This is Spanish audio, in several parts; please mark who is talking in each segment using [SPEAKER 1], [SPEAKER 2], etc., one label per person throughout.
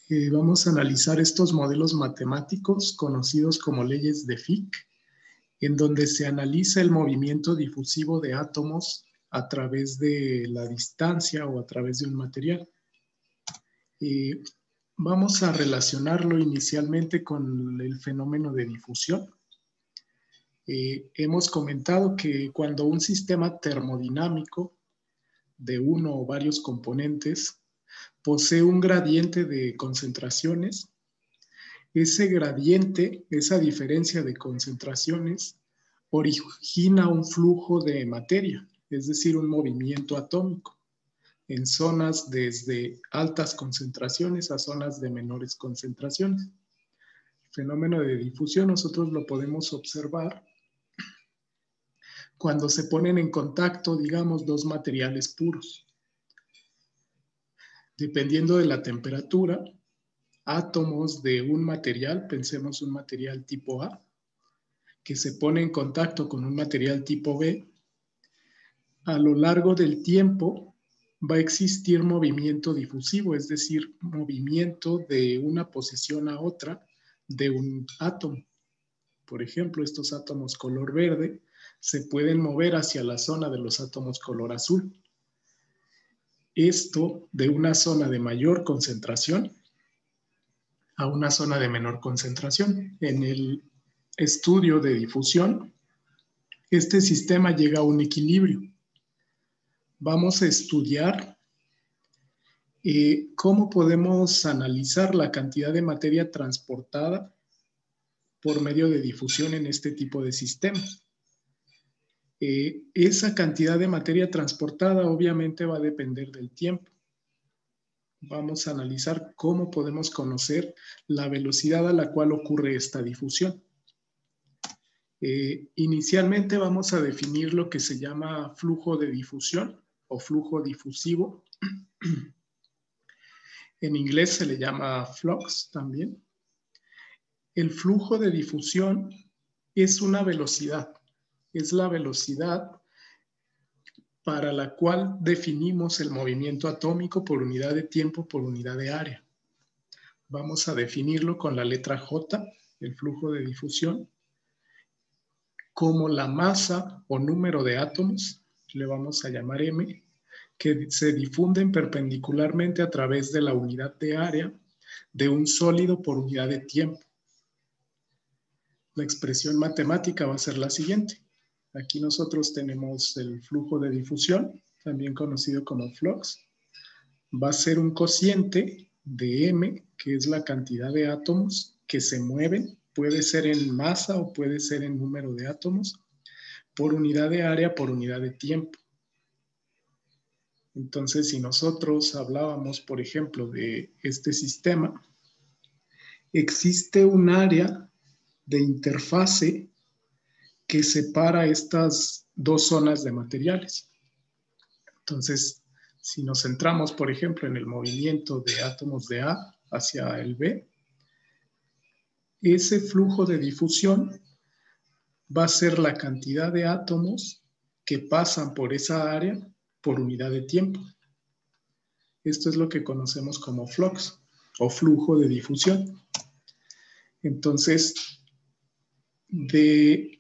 [SPEAKER 1] Vamos a analizar estos modelos matemáticos conocidos como leyes de Fick, en donde se analiza el movimiento difusivo de átomos a través de la distancia o a través de un material. Vamos a relacionarlo inicialmente con el fenómeno de difusión. Hemos comentado que cuando un sistema termodinámico de uno o varios componentes posee un gradiente de concentraciones, ese gradiente, esa diferencia de concentraciones, origina un flujo de materia, es decir, un movimiento atómico, en zonas desde altas concentraciones a zonas de menores concentraciones. El fenómeno de difusión nosotros lo podemos observar cuando se ponen en contacto, digamos, dos materiales puros. Dependiendo de la temperatura, átomos de un material, pensemos un material tipo A, que se pone en contacto con un material tipo B, a lo largo del tiempo va a existir movimiento difusivo, es decir, movimiento de una posición a otra de un átomo. Por ejemplo, estos átomos color verde se pueden mover hacia la zona de los átomos color azul. Esto de una zona de mayor concentración a una zona de menor concentración. En el estudio de difusión, este sistema llega a un equilibrio. Vamos a estudiar cómo podemos analizar la cantidad de materia transportada por medio de difusión en este tipo de sistemas. Esa cantidad de materia transportada obviamente va a depender del tiempo. Vamos a analizar cómo podemos conocer la velocidad a la cual ocurre esta difusión. Inicialmente vamos a definir lo que se llama flujo de difusión o flujo difusivo. En inglés se le llama flux también. El flujo de difusión es una velocidad, es la velocidad para la cual definimos el movimiento atómico por unidad de tiempo por unidad de área. Vamos a definirlo con la letra J, el flujo de difusión, como la masa o número de átomos, le vamos a llamar M, que se difunden perpendicularmente a través de la unidad de área de un sólido por unidad de tiempo. La expresión matemática va a ser la siguiente. Aquí nosotros tenemos el flujo de difusión, también conocido como flux. Va a ser un cociente de M, que es la cantidad de átomos que se mueven, puede ser en masa o puede ser en número de átomos, por unidad de área por unidad de tiempo. Entonces, si nosotros hablábamos, por ejemplo, de este sistema, existe un área de interfase que separa estas dos zonas de materiales. Entonces, si nos centramos, por ejemplo, en el movimiento de átomos de A hacia el B, ese flujo de difusión va a ser la cantidad de átomos que pasan por esa área por unidad de tiempo. Esto es lo que conocemos como flux o flujo de difusión. Entonces, de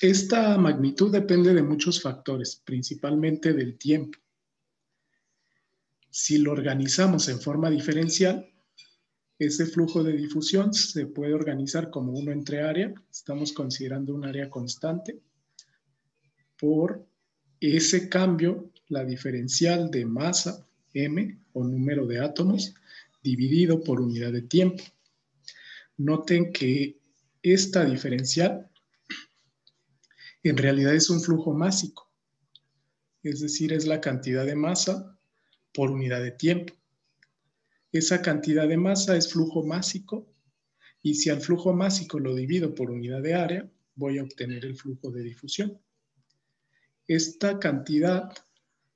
[SPEAKER 1] esta magnitud depende de muchos factores, principalmente del tiempo. Si lo organizamos en forma diferencial, ese flujo de difusión se puede organizar como uno entre área, estamos considerando un área constante, por ese cambio, la diferencial de masa, M, o número de átomos, dividido por unidad de tiempo. Noten que esta diferencial en realidad es un flujo másico, es decir, es la cantidad de masa por unidad de tiempo. Esa cantidad de masa es flujo másico, y si al flujo másico lo divido por unidad de área, voy a obtener el flujo de difusión. Esta cantidad,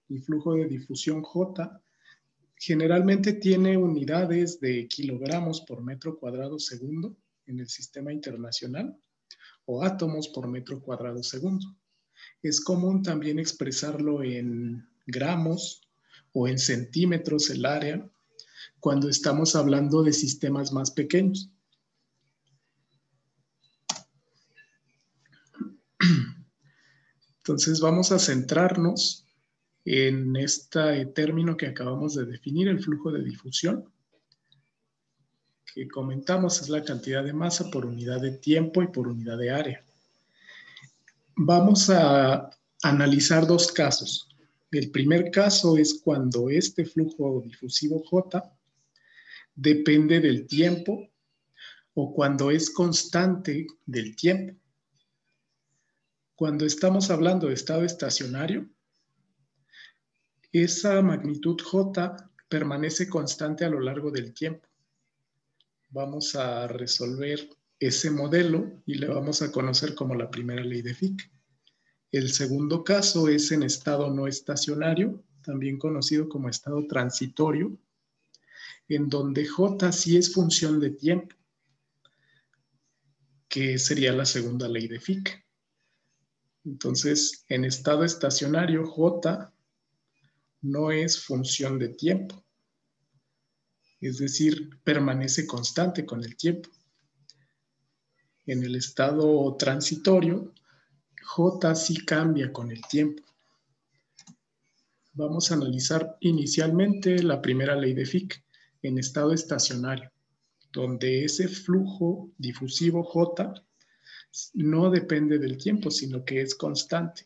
[SPEAKER 1] el flujo de difusión J, generalmente tiene unidades de kilogramos por metro cuadrado segundo en el sistema internacional o átomos por metro cuadrado segundo. Es común también expresarlo en gramos o en centímetros el área, cuando estamos hablando de sistemas más pequeños. Entonces vamos a centrarnos en este término que acabamos de definir, el flujo de difusión, que comentamos es la cantidad de masa por unidad de tiempo y por unidad de área. Vamos a analizar dos casos. El primer caso es cuando este flujo difusivo J depende del tiempo o cuando es constante del tiempo. Cuando estamos hablando de estado estacionario, esa magnitud J permanece constante a lo largo del tiempo. Vamos a resolver ese modelo y le vamos a conocer como la primera ley de Fick. El segundo caso es en estado no estacionario, también conocido como estado transitorio, en donde J sí es función de tiempo, que sería la segunda ley de Fick. Entonces, en estado estacionario, J no es función de tiempo, es decir, permanece constante con el tiempo. En el estado transitorio, J sí cambia con el tiempo. Vamos a analizar inicialmente la primera ley de Fick en estado estacionario, donde ese flujo difusivo J no depende del tiempo, sino que es constante.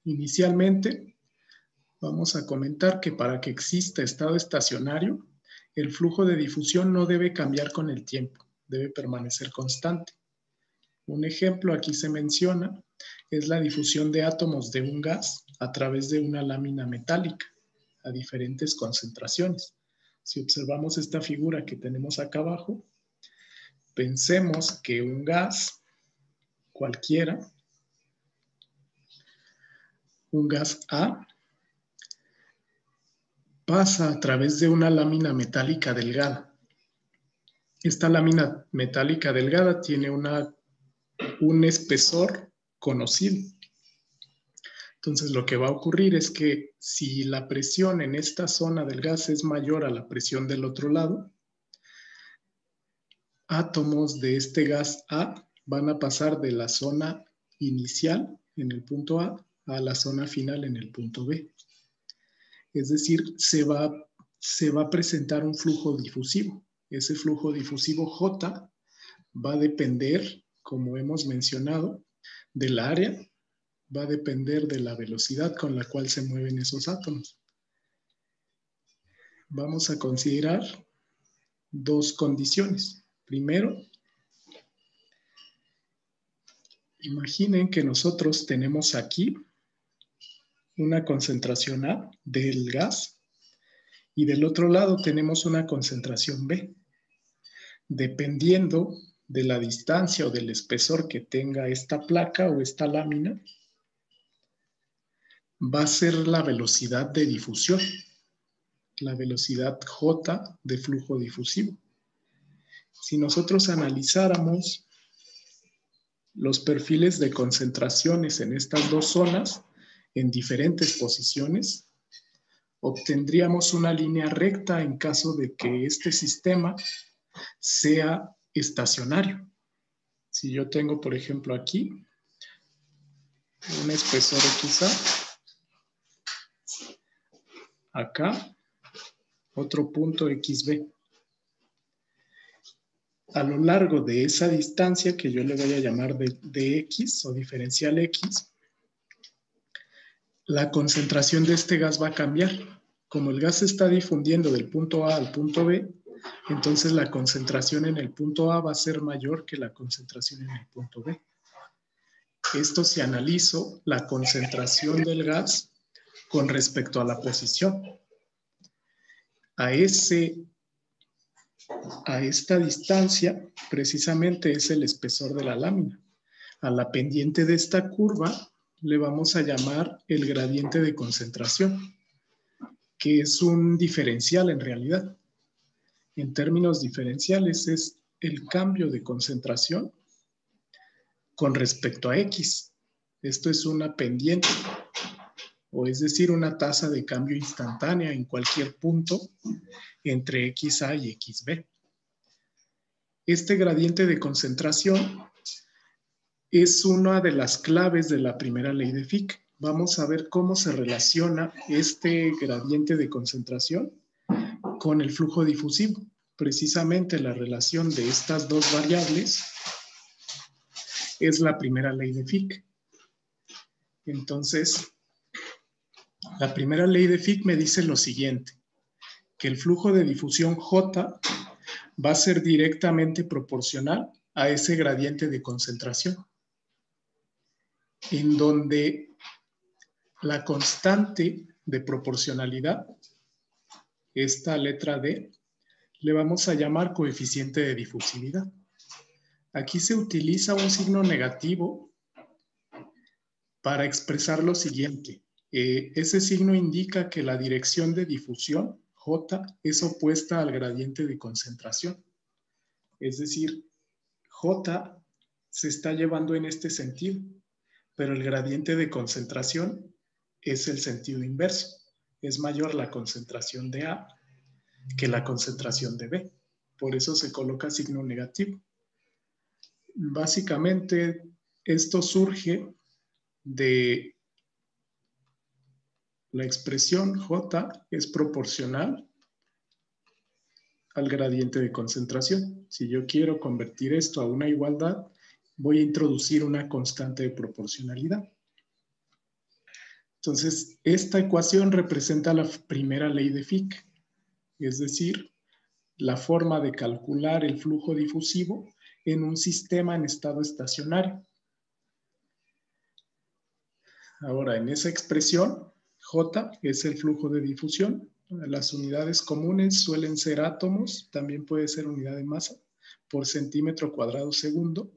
[SPEAKER 1] Inicialmente, vamos a comentar que para que exista estado estacionario, el flujo de difusión no debe cambiar con el tiempo, debe permanecer constante. Un ejemplo aquí se menciona es la difusión de átomos de un gas a través de una lámina metálica a diferentes concentraciones. Si observamos esta figura que tenemos acá abajo, pensemos que un gas cualquiera, un gas A, pasa a través de una lámina metálica delgada. Esta lámina metálica delgada tiene un espesor conocido. Entonces lo que va a ocurrir es que si la presión en esta zona del gas es mayor a la presión del otro lado, átomos de este gas A van a pasar de la zona inicial en el punto A la zona final en el punto B. Es decir, se va a presentar un flujo difusivo. Ese flujo difusivo J va a depender, como hemos mencionado, del área, va a depender de la velocidad con la cual se mueven esos átomos. Vamos a considerar dos condiciones. Primero, imaginen que nosotros tenemos aquí una concentración A del gas y del otro lado tenemos una concentración B. Dependiendo de la distancia o del espesor que tenga esta placa o esta lámina, va a ser la velocidad de difusión, la velocidad J de flujo difusivo. Si nosotros analizáramos los perfiles de concentraciones en estas dos zonas, en diferentes posiciones, obtendríamos una línea recta en caso de que este sistema sea estacionario. Si yo tengo, por ejemplo, aquí un espesor XA, acá otro punto XB. A lo largo de esa distancia, que yo le voy a llamar de X o diferencial X, la concentración de este gas va a cambiar. Como el gas se está difundiendo del punto A al punto B, entonces la concentración en el punto A va a ser mayor que la concentración en el punto B. Esto si analizo la concentración del gas con respecto a la posición. A esta distancia, precisamente es el espesor de la lámina. A la pendiente de esta curva le vamos a llamar el gradiente de concentración, que es un diferencial en realidad. En términos diferenciales es el cambio de concentración con respecto a X. Esto es una pendiente. o es decir, una tasa de cambio instantánea en cualquier punto entre XA y XB. Este gradiente de concentración es una de las claves de la primera ley de Fick. Vamos a ver cómo se relaciona este gradiente de concentración con el flujo difusivo. Precisamente la relación de estas dos variables es la primera ley de Fick. Entonces, la primera ley de Fick me dice lo siguiente, que el flujo de difusión J va a ser directamente proporcional a ese gradiente de concentración, en donde la constante de proporcionalidad, esta letra D, le vamos a llamar coeficiente de difusividad. Aquí se utiliza un signo negativo para expresar lo siguiente. Ese signo indica que la dirección de difusión, J, es opuesta al gradiente de concentración. Es decir, J se está llevando en este sentido, pero el gradiente de concentración es el sentido inverso. Es mayor la concentración de A que la concentración de B. Por eso se coloca signo negativo. Básicamente, esto surge de la expresión J es proporcional al gradiente de concentración. Si yo quiero convertir esto a una igualdad, voy a introducir una constante de proporcionalidad. Entonces, esta ecuación representa la primera ley de Fick, es decir, la forma de calcular el flujo difusivo en un sistema en estado estacionario. Ahora, en esa expresión, J es el flujo de difusión. Las unidades comunes suelen ser átomos, también puede ser unidad de masa, por centímetro cuadrado segundo.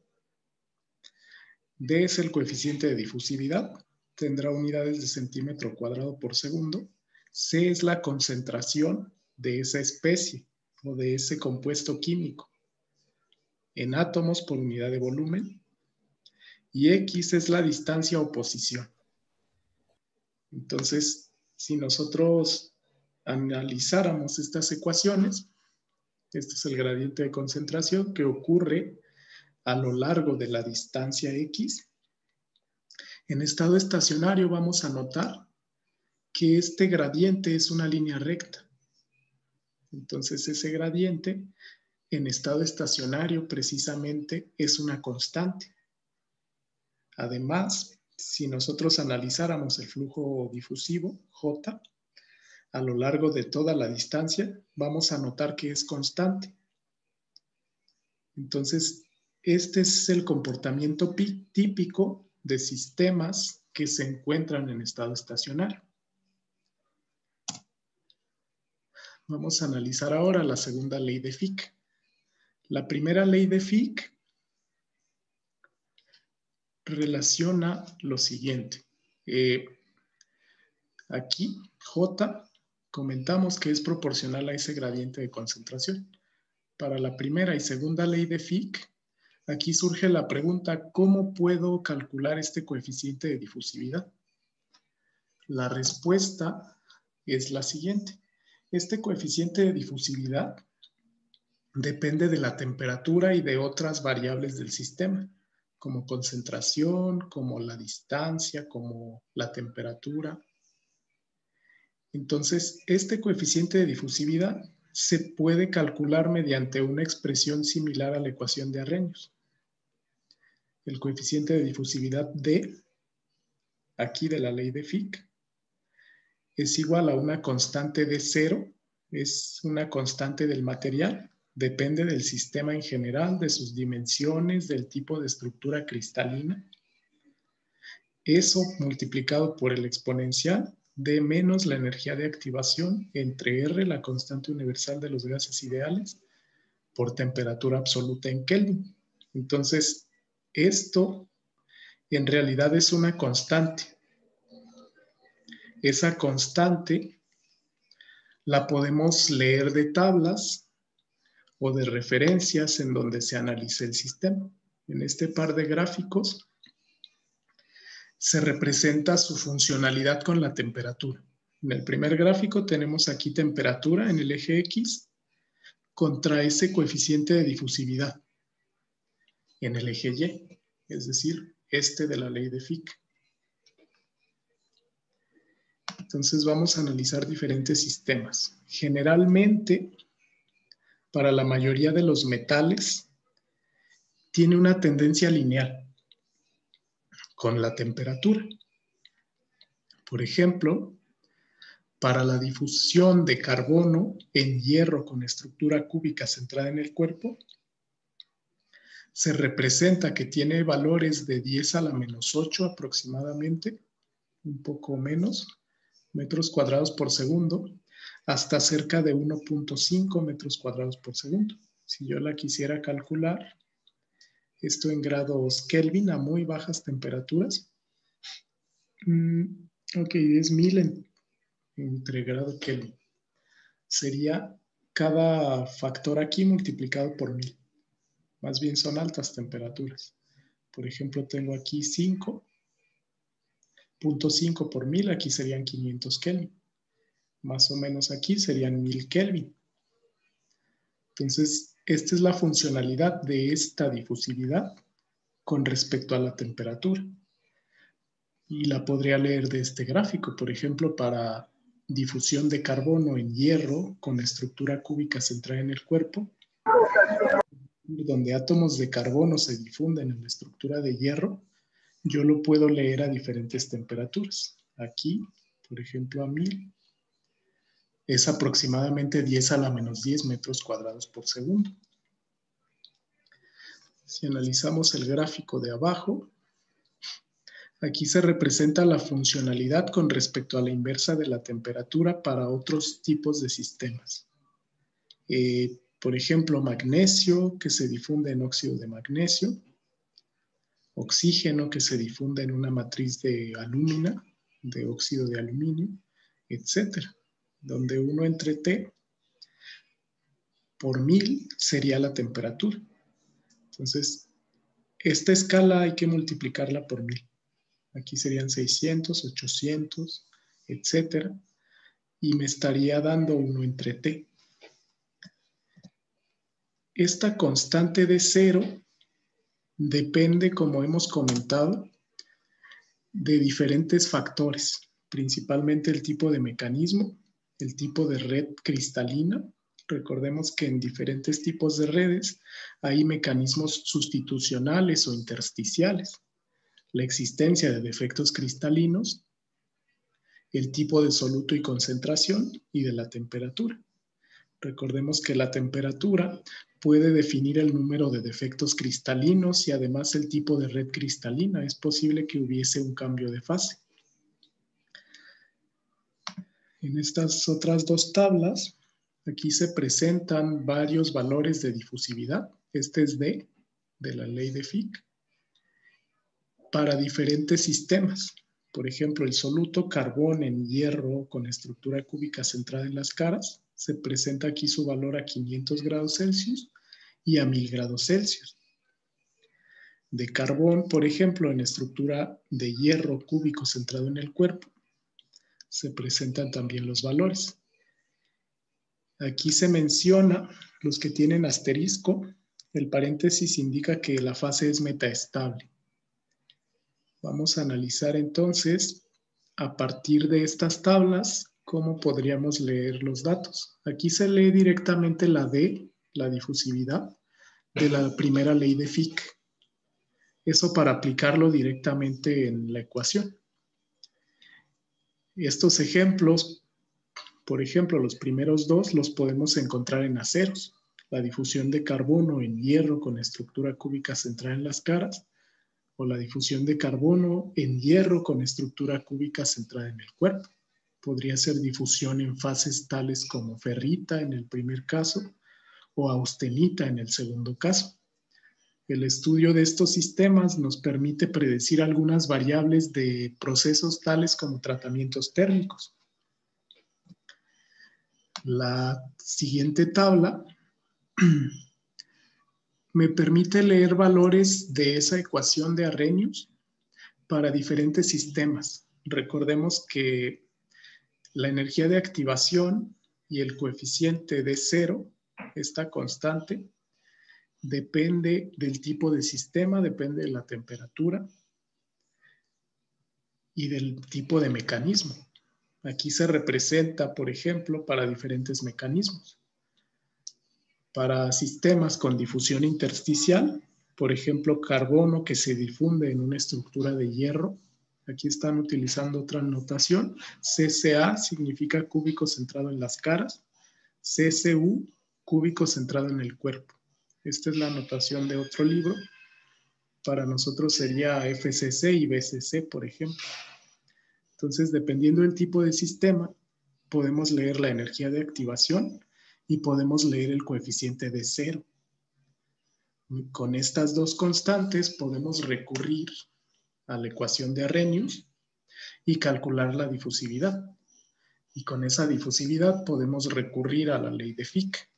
[SPEAKER 1] D es el coeficiente de difusividad, tendrá unidades de centímetro cuadrado por segundo. C es la concentración de esa especie o de ese compuesto químico en átomos por unidad de volumen. Y X es la distancia o posición. Entonces, si nosotros analizáramos estas ecuaciones, este es el gradiente de concentración que ocurre a lo largo de la distancia X. En estado estacionario vamos a notar que este gradiente es una línea recta. Entonces, ese gradiente en estado estacionario precisamente es una constante. Además, si nosotros analizáramos el flujo difusivo, J, a lo largo de toda la distancia, vamos a notar que es constante. Entonces, este es el comportamiento típico de sistemas que se encuentran en estado estacionario. Vamos a analizar ahora la segunda ley de Fick. La primera ley de Fick relaciona lo siguiente. Aquí, J, comentamos que es proporcional a ese gradiente de concentración. Para la primera y segunda ley de Fick, aquí surge la pregunta, ¿cómo puedo calcular este coeficiente de difusividad? La respuesta es la siguiente. Este coeficiente de difusividad depende de la temperatura y de otras variables del sistema, como concentración, como la distancia, como la temperatura. Entonces, este coeficiente de difusividad se puede calcular mediante una expresión similar a la ecuación de Arrhenius. El coeficiente de difusividad D, aquí de la ley de Fick, es igual a una constante de cero, es una constante del material, depende del sistema en general, de sus dimensiones, del tipo de estructura cristalina. Eso multiplicado por el exponencial de menos la energía de activación entre R, la constante universal de los gases ideales, por temperatura absoluta en Kelvin. Entonces, esto en realidad es una constante. Esa constante la podemos leer de tablas o de referencias en donde se analice el sistema. En este par de gráficos se representa su funcionalidad con la temperatura. En el primer gráfico tenemos aquí temperatura en el eje X contra ese coeficiente de difusividad en el eje Y, es decir, este de la ley de Fick. Entonces vamos a analizar diferentes sistemas. Generalmente, para la mayoría de los metales, tiene una tendencia lineal con la temperatura. Por ejemplo, para la difusión de carbono en hierro con estructura cúbica centrada en el cuerpo, se representa que tiene valores de 10 a la menos 8 aproximadamente, un poco menos, metros cuadrados por segundo, hasta cerca de 1.5 metros cuadrados por segundo. Si yo la quisiera calcular, esto en grados Kelvin a muy bajas temperaturas, ok, es 1000 entre grado Kelvin. Sería cada factor aquí multiplicado por 1000. Más bien son altas temperaturas. Por ejemplo, tengo aquí 5.5 por 1000, aquí serían 500 Kelvin. Más o menos aquí serían 1000 Kelvin. Entonces, esta es la funcionalidad de esta difusividad con respecto a la temperatura. Y la podría leer de este gráfico. Por ejemplo, para difusión de carbono en hierro con estructura cúbica centrada en el cuerpo, donde átomos de carbono se difunden en la estructura de hierro, yo lo puedo leer a diferentes temperaturas. Aquí, por ejemplo, a 1000, es aproximadamente 10 a la menos 10 metros cuadrados por segundo. Si analizamos el gráfico de abajo, aquí se representa la funcionalidad con respecto a la inversa de la temperatura para otros tipos de sistemas. Por ejemplo, magnesio, que se difunde en óxido de magnesio, oxígeno, que se difunde en una matriz de alúmina, de óxido de aluminio, etc. Donde 1 entre T por 1000 sería la temperatura. Entonces, esta escala hay que multiplicarla por 1000. Aquí serían 600, 800, etc. Y me estaría dando 1 entre T. Esta constante de 0 depende, como hemos comentado, de diferentes factores, principalmente el tipo de mecanismo, el tipo de red cristalina. Recordemos que en diferentes tipos de redes hay mecanismos sustitucionales o intersticiales, la existencia de defectos cristalinos, el tipo de soluto y concentración y de la temperatura. Recordemos que la temperatura puede definir el número de defectos cristalinos y además el tipo de red cristalina. Es posible que hubiese un cambio de fase. En estas otras dos tablas, aquí se presentan varios valores de difusividad. Este es D, de la ley de Fick, para diferentes sistemas. Por ejemplo, el soluto carbón en hierro con estructura cúbica centrada en las caras, se presenta aquí su valor a 500 grados Celsius y a 1000 grados Celsius. De carbón, por ejemplo, en estructura de hierro cúbico centrado en el cuerpo, se presentan también los valores. Aquí se menciona los que tienen asterisco. El paréntesis indica que la fase es metaestable. Vamos a analizar entonces, a partir de estas tablas, cómo podríamos leer los datos. Aquí se lee directamente la D, la difusividad, de la primera ley de Fick. Eso para aplicarlo directamente en la ecuación. Estos ejemplos, por ejemplo, los primeros dos los podemos encontrar en aceros. La difusión de carbono en hierro con estructura cúbica centrada en las caras, o la difusión de carbono en hierro con estructura cúbica centrada en el cuerpo. Podría ser difusión en fases tales como ferrita en el primer caso o austenita en el segundo caso. El estudio de estos sistemas nos permite predecir algunas variables de procesos tales como tratamientos térmicos. La siguiente tabla me permite leer valores de esa ecuación de Arrhenius para diferentes sistemas. Recordemos que la energía de activación y el coeficiente de cero, esta constante, depende del tipo de sistema, depende de la temperatura y del tipo de mecanismo. Aquí se representa, por ejemplo, para diferentes mecanismos. Para sistemas con difusión intersticial, por ejemplo, carbono que se difunde en una estructura de hierro. Aquí están utilizando otra notación. CCA significa cúbico centrado en las caras. CCU, cúbico centrado en el cuerpo. Esta es la notación de otro libro. Para nosotros sería FCC y BCC, por ejemplo. Entonces, dependiendo del tipo de sistema, podemos leer la energía de activación y podemos leer el coeficiente de cero. Con estas dos constantes podemos recurrir a la ecuación de Arrhenius y calcular la difusividad. Y con esa difusividad podemos recurrir a la ley de Fick.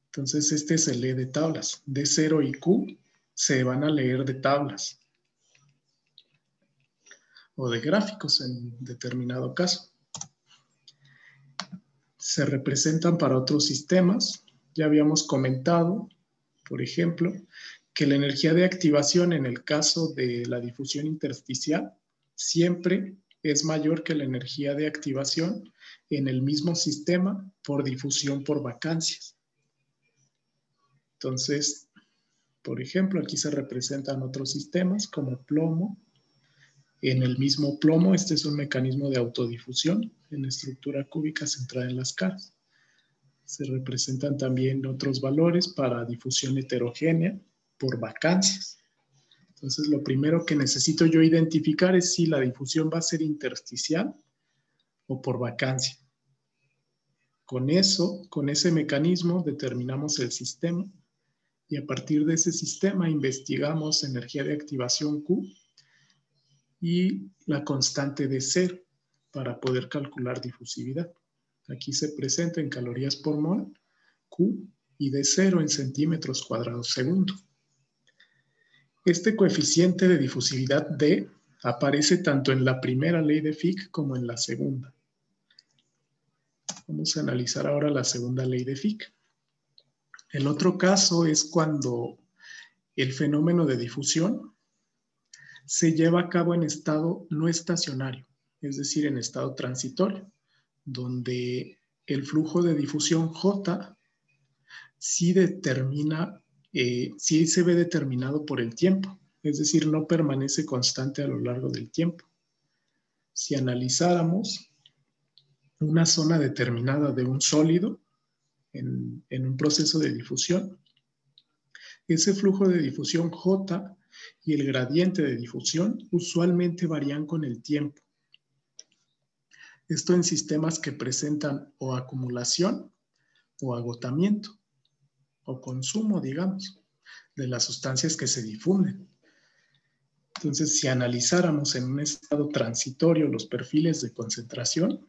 [SPEAKER 1] Entonces este es el E de tablas. D0 y Q se van a leer de tablas o de gráficos en determinado caso. Se representan para otros sistemas. Ya habíamos comentado, por ejemplo, que la energía de activación en el caso de la difusión intersticial siempre es mayor que la energía de activación en el mismo sistema por difusión por vacancias. Entonces, por ejemplo, aquí se representan otros sistemas como plomo. En el mismo plomo, este es un mecanismo de autodifusión en estructura cúbica centrada en las caras. Se representan también otros valores para difusión heterogénea por vacancias. Entonces, lo primero que necesito yo identificar es si la difusión va a ser intersticial o por vacancia. Con eso, con ese mecanismo, determinamos el sistema y a partir de ese sistema investigamos energía de activación Q y la constante de cero para poder calcular difusividad. Aquí se presenta en calorías por mol Q y de cero en centímetros cuadrados segundo. Este coeficiente de difusividad D aparece tanto en la primera ley de Fick como en la segunda. Vamos a analizar ahora la segunda ley de Fick. El otro caso es cuando el fenómeno de difusión se lleva a cabo en estado no estacionario, es decir, en estado transitorio, donde el flujo de difusión J sí se ve determinado por el tiempo, es decir, no permanece constante a lo largo del tiempo. Si analizáramos una zona determinada de un sólido en un proceso de difusión, ese flujo de difusión J y el gradiente de difusión usualmente varían con el tiempo. Esto en sistemas que presentan o acumulación o agotamiento o consumo, digamos, de las sustancias que se difunden. Entonces, si analizáramos en un estado transitorio los perfiles de concentración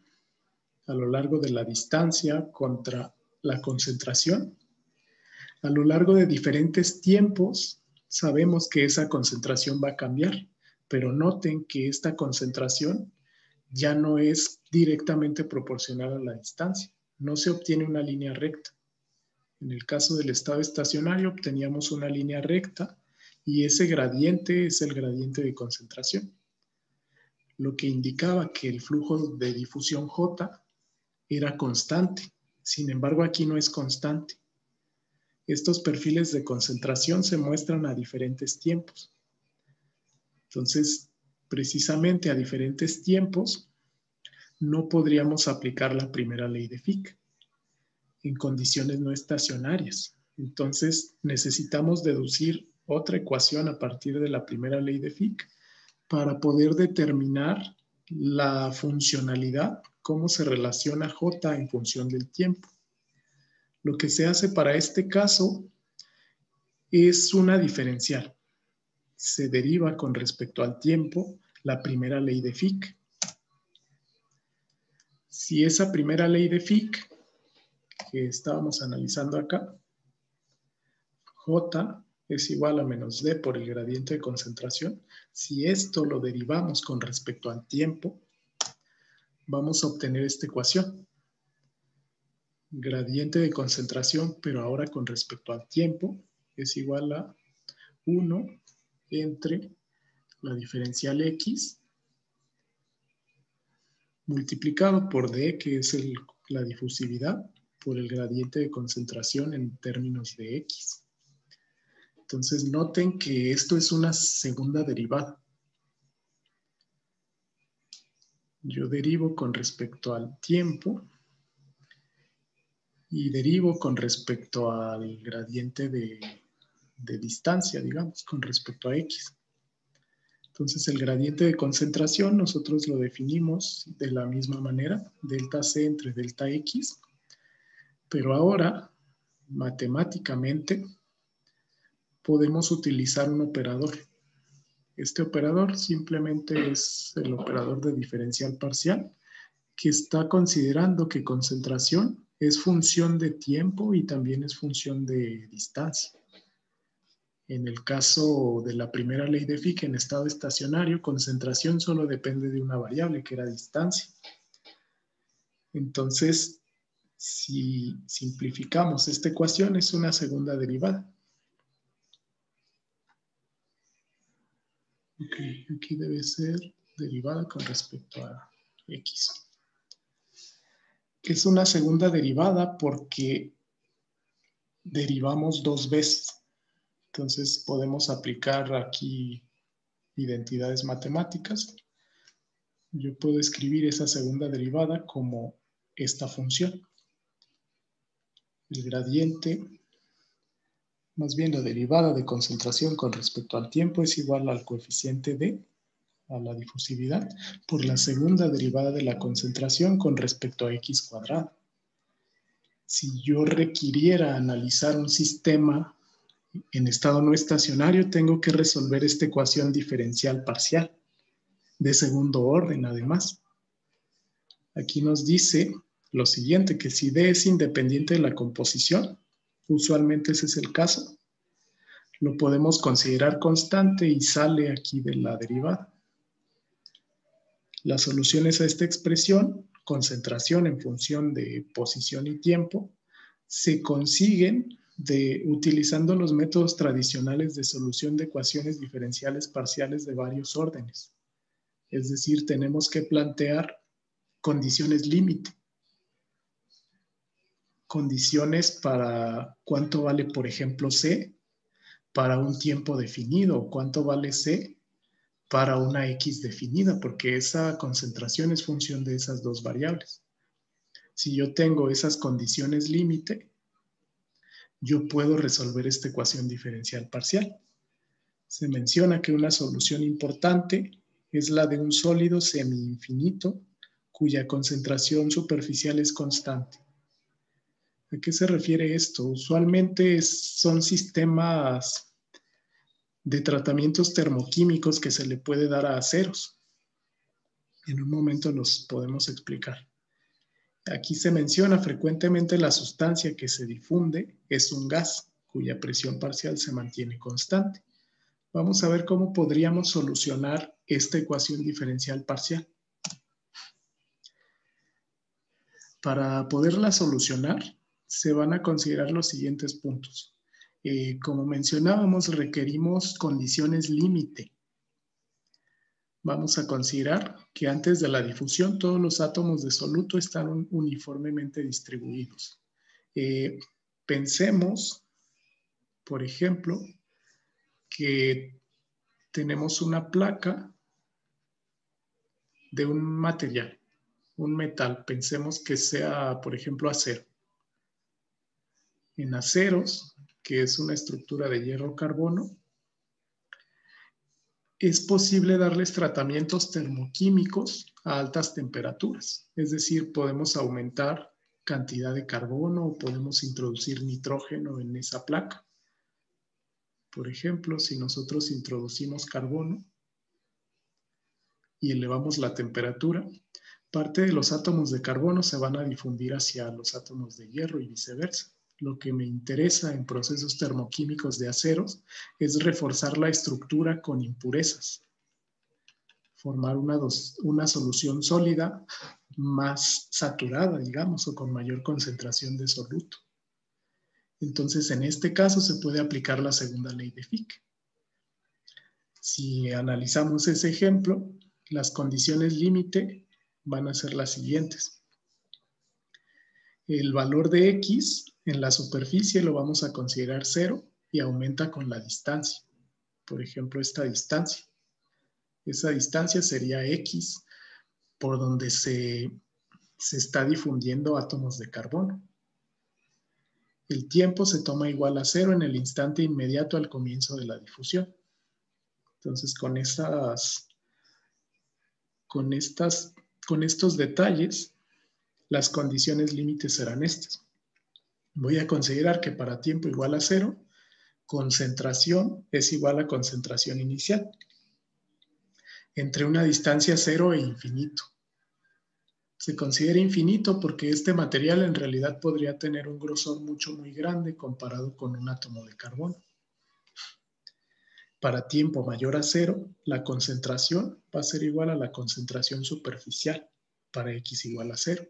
[SPEAKER 1] a lo largo de la distancia contra la concentración, a lo largo de diferentes tiempos sabemos que esa concentración va a cambiar, pero noten que esta concentración ya no es directamente proporcional a la distancia, no se obtiene una línea recta. En el caso del estado estacionario obteníamos una línea recta y ese gradiente es el gradiente de concentración, lo que indicaba que el flujo de difusión J era constante. Sin embargo, aquí no es constante. Estos perfiles de concentración se muestran a diferentes tiempos. Entonces, precisamente a diferentes tiempos, no podríamos aplicar la primera ley de Fick en condiciones no estacionarias. Entonces, necesitamos deducir otra ecuación a partir de la primera ley de Fick para poder determinar la funcionalidad, cómo se relaciona J en función del tiempo. Lo que se hace para este caso es una diferencial. Se deriva con respecto al tiempo la primera ley de Fick. Si esa primera ley de Fick que estábamos analizando acá, J es igual a menos D por el gradiente de concentración. Si esto lo derivamos con respecto al tiempo, vamos a obtener esta ecuación. Gradiente de concentración, pero ahora con respecto al tiempo, es igual a 1 entre la diferencial X multiplicado por D, que es la difusividad, por el gradiente de concentración en términos de X. Entonces noten que esto es una segunda derivada. Yo derivo con respecto al tiempo y derivo con respecto al gradiente de distancia, digamos, con respecto a X. Entonces el gradiente de concentración nosotros lo definimos de la misma manera, delta C entre delta X, pero ahora matemáticamente podemos utilizar un operador. Este operador simplemente es el operador de diferencial parcial, que está considerando que concentración es función de tiempo y también es función de distancia. En el caso de la primera ley de Fick en estado estacionario, concentración solo depende de una variable, que era distancia. Entonces, si simplificamos esta ecuación, es una segunda derivada. Ok, aquí debe ser derivada con respecto a X. Es una segunda derivada porque derivamos dos veces. Entonces podemos aplicar aquí identidades matemáticas. Yo puedo escribir esa segunda derivada como esta función. El gradiente, más bien la derivada de concentración con respecto al tiempo es igual al coeficiente D, a la difusividad, por la segunda derivada de la concentración con respecto a X cuadrado. Si yo requiriera analizar un sistema en estado no estacionario, tengo que resolver esta ecuación diferencial parcial, de segundo orden además. Aquí nos dice lo siguiente, que si D es independiente de la composición, usualmente ese es el caso, lo podemos considerar constante y sale aquí de la derivada. Las soluciones a esta expresión, concentración en función de posición y tiempo, se consiguen utilizando los métodos tradicionales de solución de ecuaciones diferenciales parciales de varios órdenes. Es decir, tenemos que plantear condiciones límite. Condiciones para cuánto vale, por ejemplo, C para un tiempo definido, cuánto vale C para una X definida, porque esa concentración es función de esas dos variables. Si yo tengo esas condiciones límite, yo puedo resolver esta ecuación diferencial parcial. Se menciona que una solución importante es la de un sólido semi-infinito cuya concentración superficial es constante. ¿A qué se refiere esto? Usualmente son sistemas de tratamientos termoquímicos que se le puede dar a aceros. En un momento los podemos explicar. Aquí se menciona frecuentemente la sustancia que se difunde es un gas cuya presión parcial se mantiene constante. Vamos a ver cómo podríamos solucionar esta ecuación diferencial parcial. Para poderla solucionar, se van a considerar los siguientes puntos. Como mencionábamos, requerimos condiciones límite. Vamos a considerar que antes de la difusión todos los átomos de soluto están uniformemente distribuidos. Pensemos, por ejemplo, que tenemos una placa de un material, un metal. Pensemos que sea, por ejemplo, acero. En aceros, que es una estructura de hierro-carbono, es posible darles tratamientos termoquímicos a altas temperaturas. Es decir, podemos aumentar cantidad de carbono o podemos introducir nitrógeno en esa placa. Por ejemplo, si nosotros introducimos carbono y elevamos la temperatura, parte de los átomos de carbono se van a difundir hacia los átomos de hierro y viceversa. lo que me interesa en procesos termoquímicos de aceros es reforzar la estructura con impurezas, formar una solución sólida más saturada, digamos, o con mayor concentración de soluto. Entonces, en este caso se puede aplicar la segunda ley de Fick. Si analizamos ese ejemplo, las condiciones límite van a ser las siguientes. El valor de X en la superficie lo vamos a considerar 0 y aumenta con la distancia. Por ejemplo, esta distancia. Esa distancia sería X por donde se está difundiendo átomos de carbono. El tiempo se toma igual a 0 en el instante inmediato al comienzo de la difusión. Entonces, con estos detalles, las condiciones límites serán estas. Voy a considerar que para tiempo igual a 0, concentración es igual a concentración inicial, entre una distancia 0 e infinito. Se considera infinito porque este material en realidad podría tener un grosor muy grande comparado con un átomo de carbono. Para tiempo mayor a 0, la concentración va a ser igual a la concentración superficial para X igual a 0.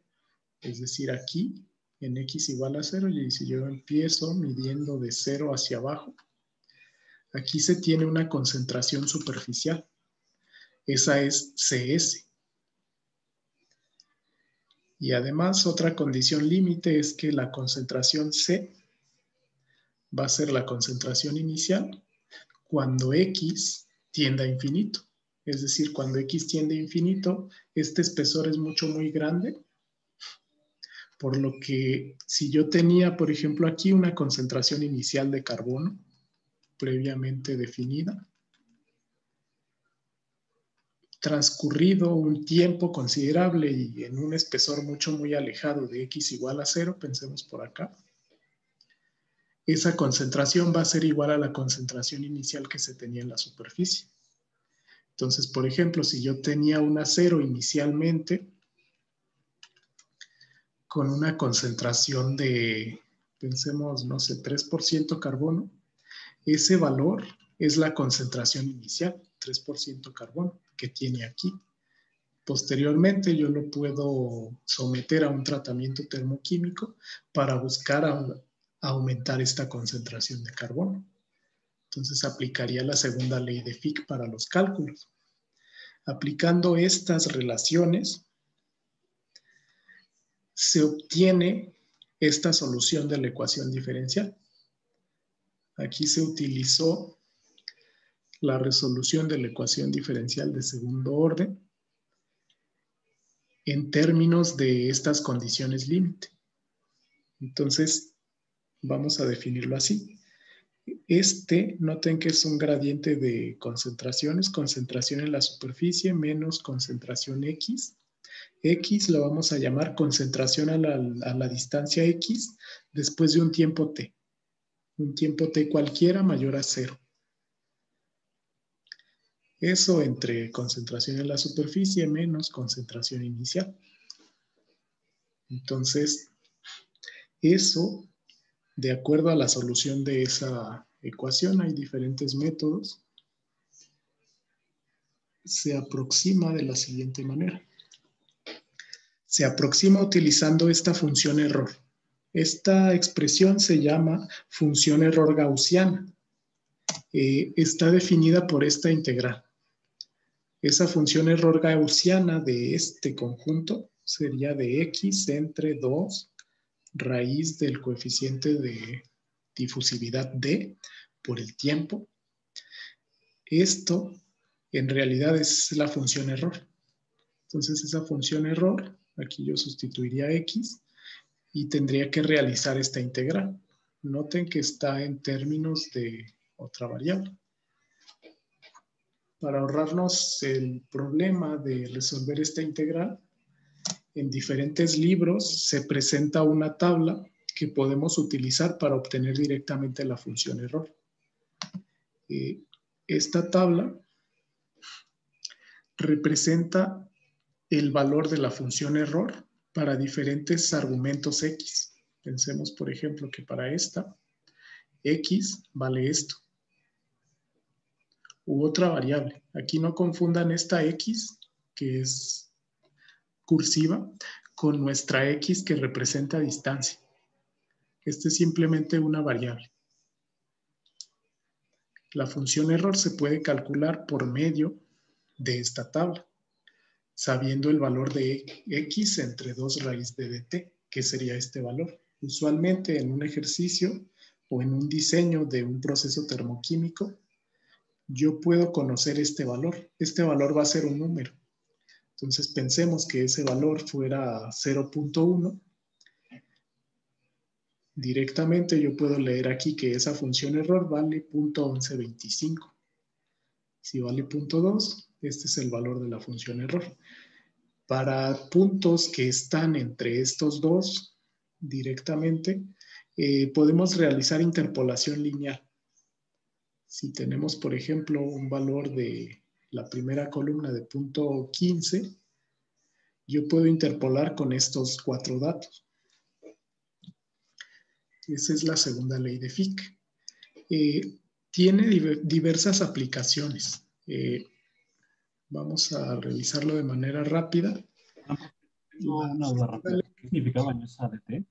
[SPEAKER 1] Es decir, aquí en X igual a 0, y si yo empiezo midiendo de 0 hacia abajo, aquí se tiene una concentración superficial. Esa es CS. Y además, otra condición límite es que la concentración C va a ser la concentración inicial cuando X tiende a infinito. Es decir, cuando X tiende a infinito, este espesor es muy grande, por lo que si yo tenía, por ejemplo, aquí una concentración inicial de carbono previamente definida, transcurrido un tiempo considerable y en un espesor muy alejado de X igual a 0, pensemos por acá, esa concentración va a ser igual a la concentración inicial que se tenía en la superficie. Entonces, por ejemplo, si yo tenía una 0 inicialmente, con una concentración de, pensemos, no sé, 3% carbono, ese valor es la concentración inicial, 3% carbono, que tiene aquí. Posteriormente yo lo puedo someter a un tratamiento termoquímico para buscar aumentar esta concentración de carbono. Entonces aplicaría la segunda ley de Fick para los cálculos. Aplicando estas relaciones, se obtiene esta solución de la ecuación diferencial. Aquí se utilizó la resolución de la ecuación diferencial de segundo orden en términos de estas condiciones límite. Entonces, vamos a definirlo así. Noten que es un gradiente de concentraciones, concentración en la superficie menos concentración X. X lo vamos a llamar concentración a la distancia X después de un tiempo T. Un tiempo T cualquiera mayor a 0. Eso entre concentración en la superficie menos concentración inicial. Entonces, eso, de acuerdo a la solución de esa ecuación, hay diferentes métodos, se aproxima de la siguiente manera. Se aproxima utilizando esta función error. Esta expresión se llama función error gaussiana. Está definida por esta integral. Esa función error gaussiana de este conjunto sería de X entre 2 raíz del coeficiente de difusividad D por el tiempo. Esto en realidad es la función error. Entonces esa función error, aquí yo sustituiría X y tendría que realizar esta integral. Noten que está en términos de otra variable. Para ahorrarnos el problema de resolver esta integral, en diferentes libros se presenta una tabla que podemos utilizar para obtener directamente la función error. Esta tabla representa el valor de la función error para diferentes argumentos X. Pensemos, por ejemplo, que para esta, X vale esto. U otra variable. Aquí no confundan esta X, que es cursiva, con nuestra X que representa distancia. Este es simplemente una variable. La función error se puede calcular por medio de esta tabla, sabiendo el valor de X entre 2 raíz de dt, que sería este valor. Usualmente en un ejercicio o en un diseño de un proceso termoquímico, yo puedo conocer este valor. Este valor va a ser un número. Entonces pensemos que ese valor fuera 0.1. Directamente yo puedo leer aquí que esa función error vale 0.1125. Si vale 0.2, este es el valor de la función error. Para puntos que están entre estos dos directamente, podemos realizar interpolación lineal. Si tenemos, por ejemplo, un valor de la primera columna de 0.15, yo puedo interpolar con estos 4 datos. Esa es la segunda ley de Fick. Tiene diversas aplicaciones. Vamos a revisarlo de manera rápida.
[SPEAKER 2] Tengo una duda rápida. ¿Qué significaba en esa DT?